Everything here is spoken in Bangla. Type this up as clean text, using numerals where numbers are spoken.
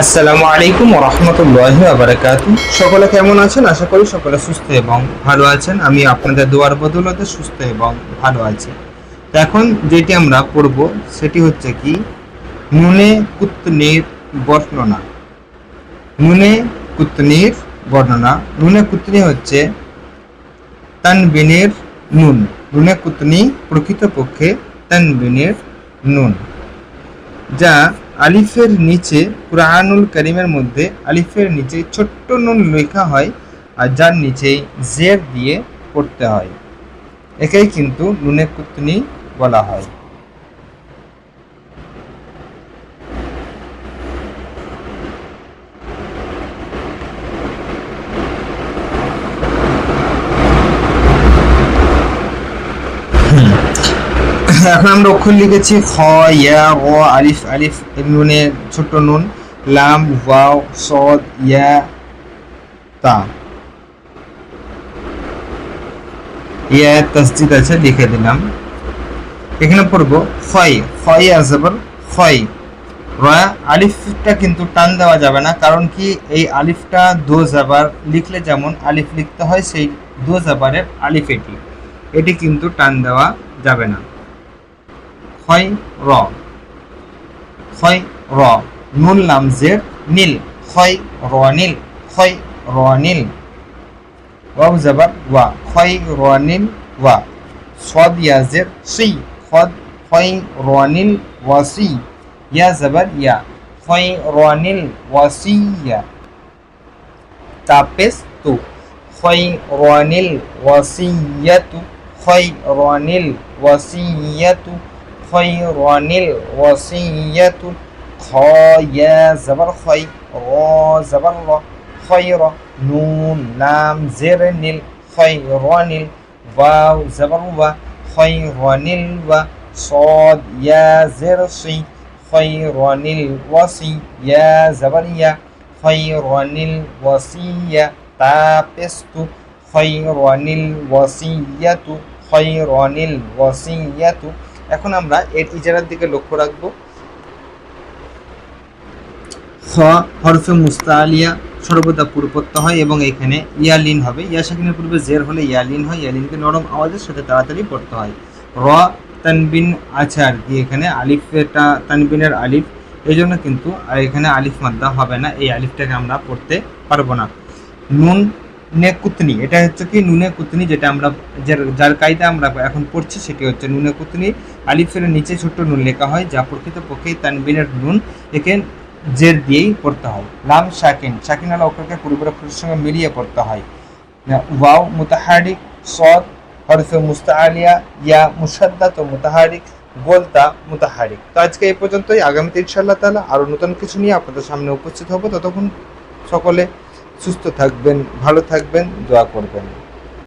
আসসালামু আলাইকুম ওয়া রাহমাতুল্লাহি ওয়া বারাকাতুহু। সকলে কেমন আছেন? আশা করি সকলে সুস্থ এবং ভালো আছেন। আমি আপনাদের দোয়ার বদৌলতে সুস্থ এবং ভালো আছি। তো এখন যেটি আমরা পড়ব সেটি হচ্ছে কি নুনে কুতনির বর্ণনা। নুনে কুতনির বর্ণনা। নুনে কুতনি হচ্ছে তানবিনের নুন। নুনে কুতনি প্রকৃতপক্ষে তানবিনের নুন, যা আলিফের নিচে কুরআনুল কারীমের মধ্যে আলিফের নিচে ছোট্ট নুন লেখা হয় আর যার নিচে জের দিয়ে পড়তে হয়। একেই কিন্তু নুনে কুতনি বলা হয়। এখন আমরা অক্ষর লিখেছি খ, ইয়া, গ, আলিফ। আলিফ নুনের ছোট্ট নুন, লাম, ওয়াও, সদ, ইয়া, তা। ইয়া তাসদিদ আছে, লিখে দিলাম। এখানে পড়বো খয়। খয় আজবর খয়। রা আলিফটা কিন্তু টান দেওয়া যাবে না, কারণ কি এই আলিফটা দো জাবার লিখলে যেমন আলিফ লিখতে হয়, সেই দো জাবারের আলিফ এটি কিন্তু টান দেওয়া যাবে না। খয় র। খয় র। নুন লাম জের নীল। খয় র নীল। খয় র নীল। ওয়াও জাবার ওয়া। খয় র নীল ওয়া। صاد يا زر سي. خد خيران الوصي. يا زبر يا. خيران الوصية. تابس تو. خيران الوصية. خيران الوصية. خيران الوصية. خا يا زبر خي. را زبر را. خير. نون لام زر نل. خيران واو زبر وا. خيران الوا. صاد يا زر صي. خيران الوصي. يا زبر يا. خيران الوصية. تابست. خيران الوصية. خيران الوصية। এখন আমরা এর ইজারার দিকে লক্ষ্য রাখবো। খ হরফে মুস্তাআলিয়া সর্বদা পূর্বত্ব হয় এবং এখানে ইয়ালিন হবে। ইয়া সাকিনের পূর্বে জের হলে ইয়ালিন হয়। ইয়ালিনকে নরম আওয়াজের সাথে তাড়াতাড়ি পড়তে হয়। র তানবিন আছে আর কি, এখানে আলিফটা তানবিনের আলিফ, এই জন্য কিন্তু এখানে আলিফ মাদ্দা হবে না, এই আলিফটাকে আমরা পড়তে পারবো না। নুন নে কুতনি, এটা হচ্ছে কি নুনে কুতনি, যেটা আমরা যার কায়দা আমরা এখন পড়ছি সেটি হচ্ছে নুনে কুতনি। আলিফের নিচে ছোট্ট নুন লেখা হয়, যা প্রকৃতপক্ষে তানবিনের নুন, একে জের দিয়েই পড়তে হয়। লাম শাকিন, শাকিন আলা অক্ষরকে পূর্বের অক্ষরের সঙ্গে মিলিয়ে পড়তে হয়। ওয়াও মুতাহারিক। সদ হরফে মুস্তাআলিয়া। ইয়া মুশাদ্দাত ও মুতাহারিক। গোলতা মুতাহারিক। তো আজকে এই পর্যন্তই। আগামীতে ইনশাআল্লাহ তাআলা আরও নতুন কিছু নিয়ে আপনাদের সামনে উপস্থিত হব। ততক্ষণ সকলে সুস্থ থাকবেন, ভালো থাকবেন, দোয়া করবেন।